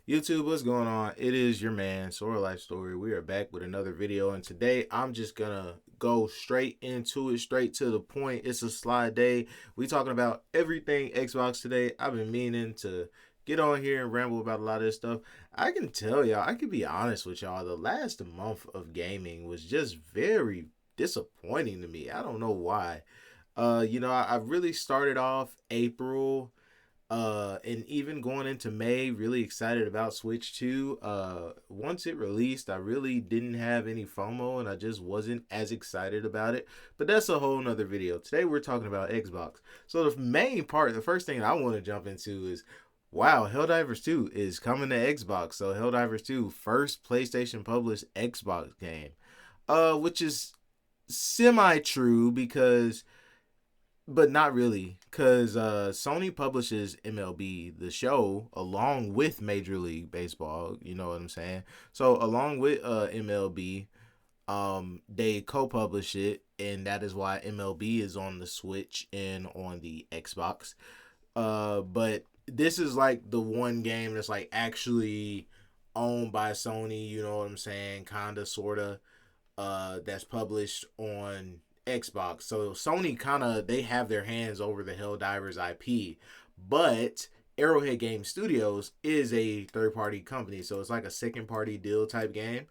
YouTube, what's going on? It is your man, SoraLifeStory. We are back with another video, and today I'm just gonna go straight into it, straight to the point. It's a slide day. We talking about everything Xbox today. I've been meaning to get on here and ramble about a lot of this stuff. I can tell y'all, I can be honest with y'all, the last month of gaming was just very disappointing to me. I don't know why. I really started off April and even going into May, really excited about Switch 2. Once it released, I really didn't have any FOMO and I just wasn't as excited about it. But that's a whole nother video. Today we're talking about Xbox. So the main part, the first thing I want to jump into is wow, Helldivers 2 is coming to Xbox. So Helldivers 2, first PlayStation published Xbox game. Which is semi true because but not really, because Sony publishes MLB, the show, along with Major League Baseball. You know what I'm saying? So, along with MLB, they co-publish it, and that is why MLB is on the Switch and on the Xbox. But this is like the one game that's like actually owned by Sony. You know what I'm saying? Kinda, sorta. That's published on Xbox. So Sony they have their hands over the Helldivers IP, but Arrowhead Game Studios is a third party company, so it's like a second party deal type game.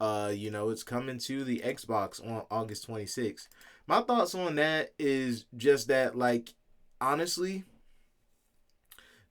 It's coming to the Xbox on August 26th. My thoughts on that is just that, like, honestly,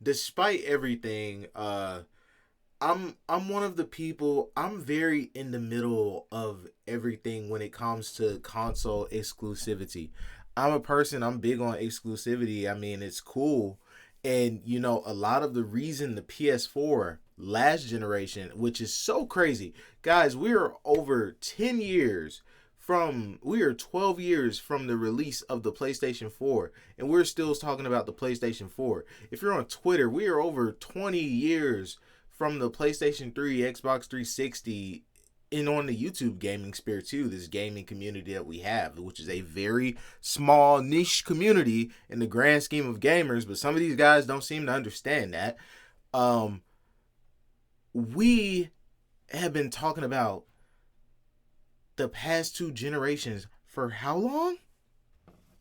despite everything, I'm one of the people. I'm very in the middle of everything when it comes to console exclusivity. I'm a person. I'm big on exclusivity. I mean, it's cool, and a lot of the reason the PS4 last generation, which is so crazy, guys. We are over 10 years from. We are 12 years from the release of the PlayStation 4, and we're still talking about the PlayStation 4. If you're on Twitter, we are over 20 years from the PlayStation 3, Xbox 360, and on the YouTube gaming sphere too, this gaming community that we have, which is a very small niche community in the grand scheme of gamers, but some of these guys don't seem to understand that. Um, we have been talking about the past two generations for how long?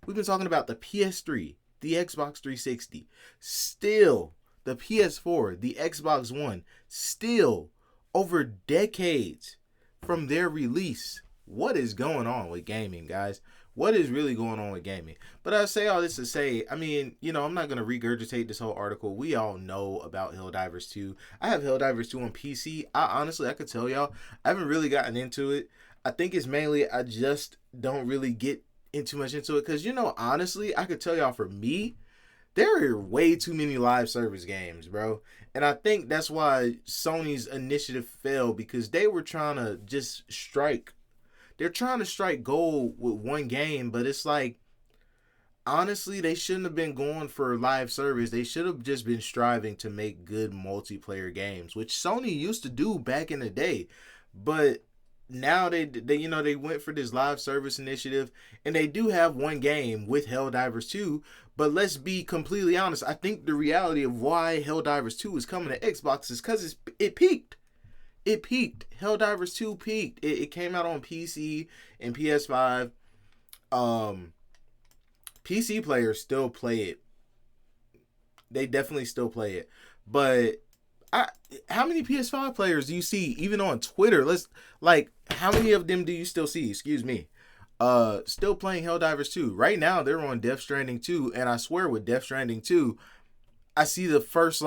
We've been talking about the PS3, the Xbox 360, still the PS4, the Xbox One, still over decades from their release. What is going on with gaming, guys? What is really going on with gaming? But I say all this to say, I mean, I'm not going to regurgitate this whole article. We all know about Helldivers 2. I have Helldivers 2 on PC. I could tell y'all, I haven't really gotten into it. I think it's mainly I just don't really get too much into it because, honestly, I could tell y'all for me, there are way too many live service games, bro. And I think that's why Sony's initiative failed because they were trying to just strike. They're trying to strike gold with one game, but it's like, honestly, they shouldn't have been going for live service. They should have just been striving to make good multiplayer games, which Sony used to do back in the day. But now they went for this live service initiative, and they do have one game with Helldivers 2. But let's be completely honest, I think the reality of why Helldivers 2 is coming to Xbox is because it peaked. It peaked. Helldivers 2 peaked. It came out on PC and PS5. PC players still play it. They definitely still play it. But how many PS5 players do you see even on Twitter? How many of them do you still see? Excuse me. Still playing Helldivers 2. Right now they're on Death Stranding 2, and I swear with Death Stranding 2, I see the first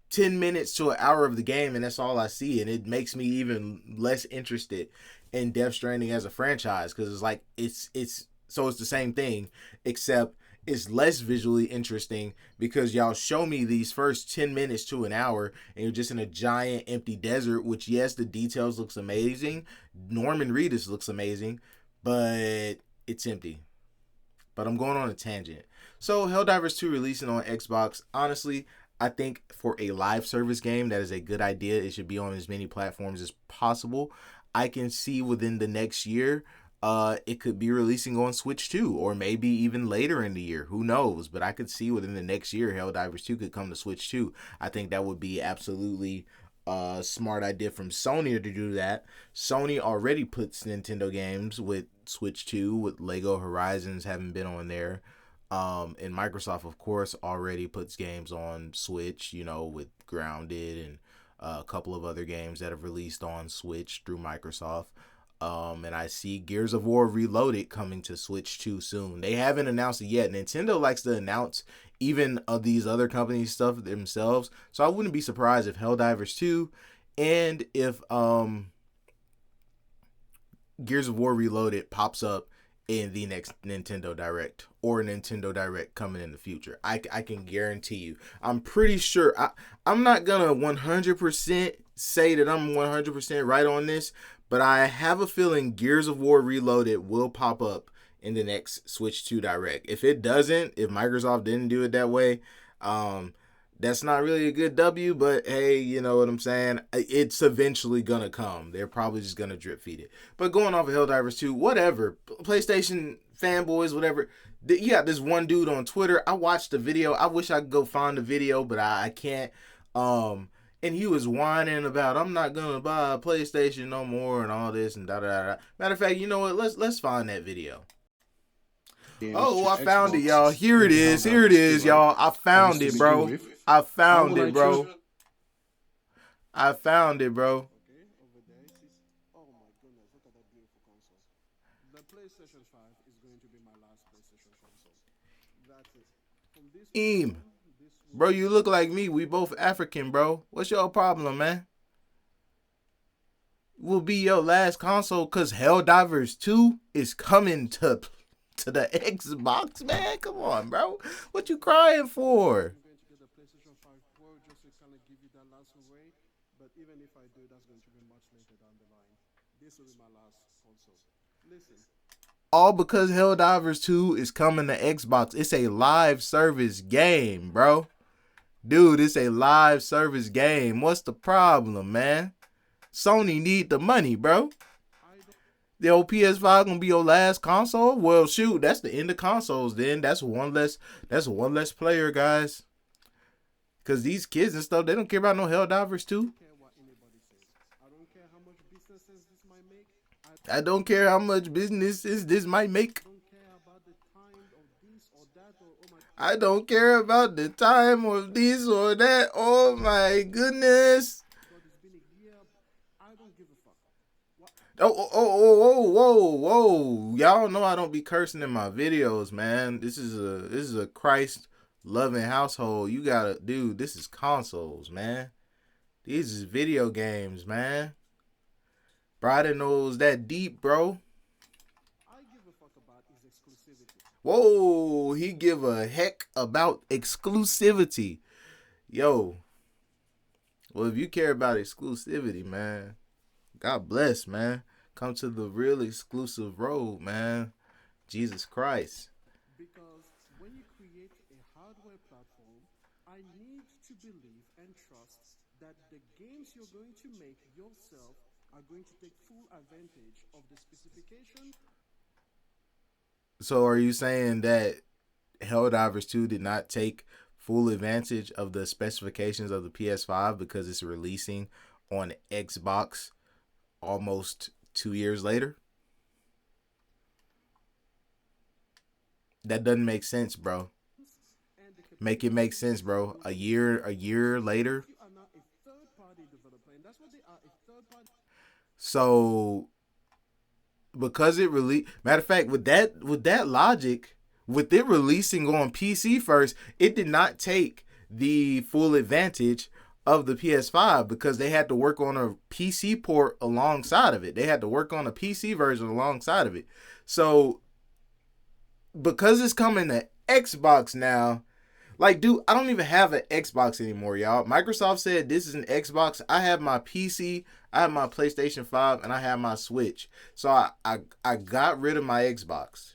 10 minutes to an hour of the game, and that's all I see, and it makes me even less interested in Death Stranding as a franchise because it's the same thing, except it's less visually interesting because y'all show me these first 10 minutes to an hour and you're just in a giant empty desert, which, yes, the details looks amazing. Norman Reedus looks amazing, but it's empty. But I'm going on a tangent. So Helldivers 2 releasing on Xbox. Honestly, I think for a live service game, that is a good idea. It should be on as many platforms as possible. I can see within the next year it could be releasing on Switch 2, or maybe even later in the year. Who knows? But I could see within the next year, Helldivers 2 could come to Switch 2. I think that would be absolutely a smart idea from Sony to do that. Sony already puts Nintendo games with Switch 2, with Lego Horizons having been on there. And Microsoft, of course, already puts games on Switch, with Grounded and a couple of other games that have released on Switch through Microsoft. And I see Gears of War Reloaded coming to Switch 2 soon. They haven't announced it yet. Nintendo likes to announce even of these other companies' stuff themselves. So I wouldn't be surprised if Helldivers 2 and if Gears of War Reloaded pops up in the next Nintendo Direct, or Nintendo Direct coming in the future. I can guarantee you. I'm pretty sure. I'm not going to 100% say that I'm 100% right on this, but I have a feeling Gears of War Reloaded will pop up in the next Switch 2 Direct. If it doesn't, if Microsoft didn't do it that way, that's not really a good W, but hey, you know what I'm saying? It's eventually going to come. They're probably just going to drip feed it. But going off of Helldivers 2, whatever. PlayStation fanboys, whatever. You got this one dude on Twitter. I watched the video. I wish I could go find the video, but I can't. And he was whining about, I'm not going to buy a PlayStation no more and all this and da-da-da. Matter of fact, you know what? Let's find that video. Oh, I found it, y'all. Here it is. Here it is, y'all. I found it, bro. I found it, bro. I found it, bro. Oh my goodness, look at that beautiful console. The PlayStation 5 is going to be my last PlayStation console. That's it. From this Eam. Bro, you look like me. We both African, bro. What's your problem, man? Will be your last console because Helldivers 2 is coming to the Xbox, man. Come on, bro. What you crying for? I'm going to get the PlayStation 5 Pro just to kind of give you that last away. But even if I do, that's going to be much later down the line. This will be my last console. Listen. All because Helldivers 2 is coming to Xbox. It's a live service game, bro. Dude, it's a live service game. What's the problem, man? Sony need the money, bro. The old PS5 gonna be your last console? Well, shoot, that's the end of consoles. Then that's one less player, guys. Cause these kids and stuff, they don't care about no Helldivers 2. I don't care how much businesses this might make. I don't care about the time of this or that. Oh my goodness. Whoa. Y'all know I don't be cursing in my videos, man. This is a Christ loving household. You gotta, dude, this is consoles, man. These is video games, man. Bro, I didn't know it was that deep, bro. Whoa, he give a heck about exclusivity. Yo. Well, if you care about exclusivity, man, God bless, man. Come to the real exclusive road, man. Jesus Christ. Because when you create a hardware platform, I need to believe and trust that the games you're going to make yourself are going to take full advantage of the specification. So are you saying that Helldivers 2 did not take full advantage of the specifications of the PS5 because it's releasing on Xbox almost 2 years later? That doesn't make sense, bro. Make it make sense, bro. A year later. So because it matter of fact, with that logic, with it releasing on PC first, it did not take the full advantage of the PS5 because they had to work on a PC port alongside of it. They had to work on a PC version alongside of it. So because it's coming to Xbox now, like, dude, I don't even have an Xbox anymore, y'all. Microsoft said this is an Xbox. I have my PC, I have my PlayStation 5, and I have my Switch. So I got rid of my Xbox.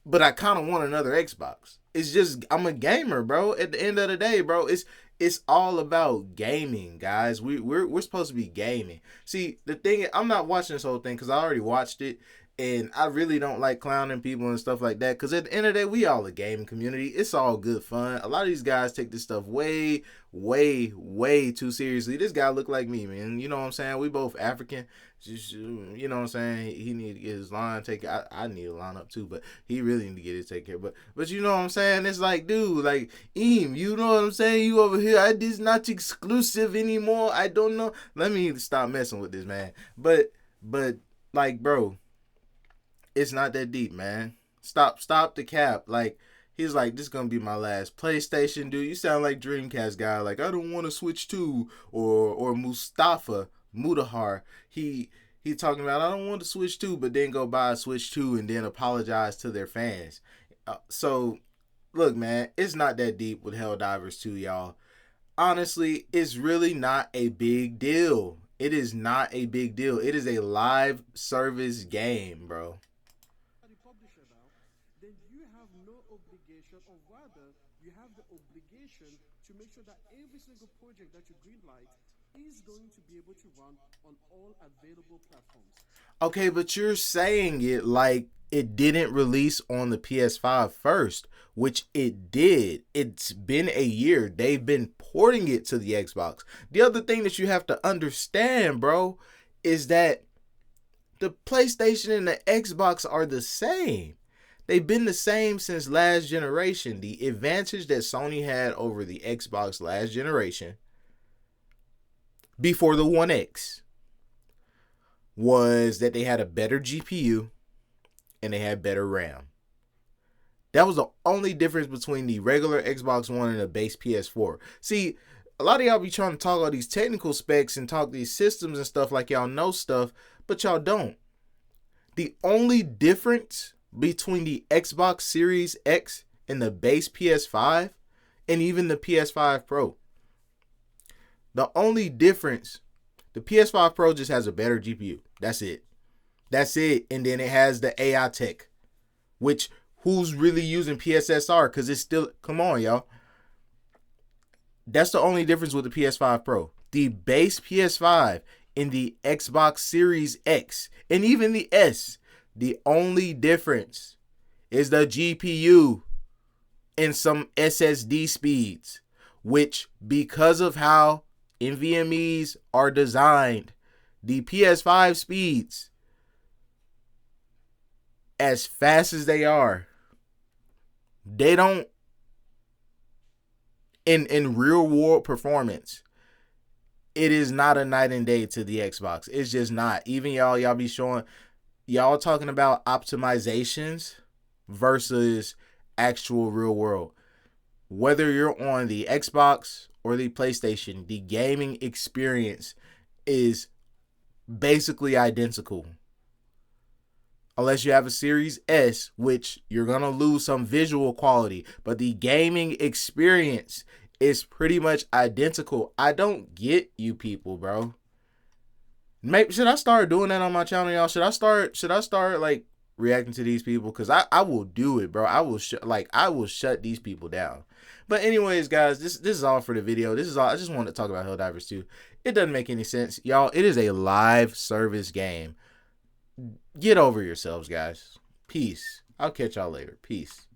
But I kind of want another Xbox. It's just I'm a gamer, bro. At the end of the day, bro, it's all about gaming, guys. We're supposed to be gaming. See, the thing I'm not watching this whole thing because I already watched it, and I really don't like clowning people and stuff like that. Because at the end of the day, we all a gaming community. It's all good fun. A lot of these guys take this stuff way, way, way too seriously. This guy look like me, man. You know what I'm saying? We both African. Just, you know what I'm saying? He need to get his line taken. I need a line up too, but he really need to get it taken care. But you know what I'm saying? It's like, dude, like you know what I'm saying? You over here, this not exclusive anymore. I don't know. Let me stop messing with this, man. But like, bro, it's not that deep, man. Stop the cap. Like, he's like, this is gonna be my last PlayStation, dude. You sound like Dreamcast guy. Like, I don't want to switch to, or Mustafa Mudahar. He talking about I don't want to switch to, but then go buy a Switch 2 and then apologize to their fans. So look, man, it's not that deep with Helldivers 2, y'all. Honestly, it's really not a big deal. It is not a big deal. It is a live service game, bro. The publisher now, then you have no obligation, or rather, you have the obligation to make sure that every single project that you greenlight is going to be able to run on all available platforms. Okay, but you're saying it like it didn't release on the PS5 first, which it did. It's been a year. They've been porting it to the Xbox. The other thing that you have to understand, bro, is that the PlayStation and the Xbox are the same. They've been the same since last generation. The advantage that Sony had over the Xbox last generation before the One X was that they had a better GPU and they had better RAM. That was the only difference between the regular Xbox One and the base PS4. See, a lot of y'all be trying to talk all these technical specs and talk these systems and stuff like y'all know stuff, but y'all don't. The only difference between the Xbox Series X and the base PS5 and even the PS5 Pro, the only difference, the PS5 Pro just has a better GPU. That's it. That's it. And then it has the AI tech, which who's really using PSSR? Because it's still, come on, y'all. That's the only difference with the PS5 Pro. The base PS5 and the Xbox Series X and even the S, the only difference is the GPU and some SSD speeds, which because of how NVMe's are designed, the PS5 speeds, as fast as they are, they don't, in real world performance, it is not a night and day to the Xbox. It's just not. Even y'all be showing, y'all talking about optimizations versus actual real world. Whether you're on the Xbox or the PlayStation, the gaming experience is basically identical. Unless you have a Series S, which you're going to lose some visual quality. But the gaming experience is pretty much identical. I don't get you people, bro. Maybe should I start doing that on my channel, y'all? Should I start like reacting to these people? Because I will do it, bro. I will shut these people down. But anyways, guys, this is all for the video. This is all. I just wanted to talk about Helldivers 2. It doesn't make any sense, y'all. It is a live service game. Get over yourselves, guys. Peace. I'll catch y'all later. Peace.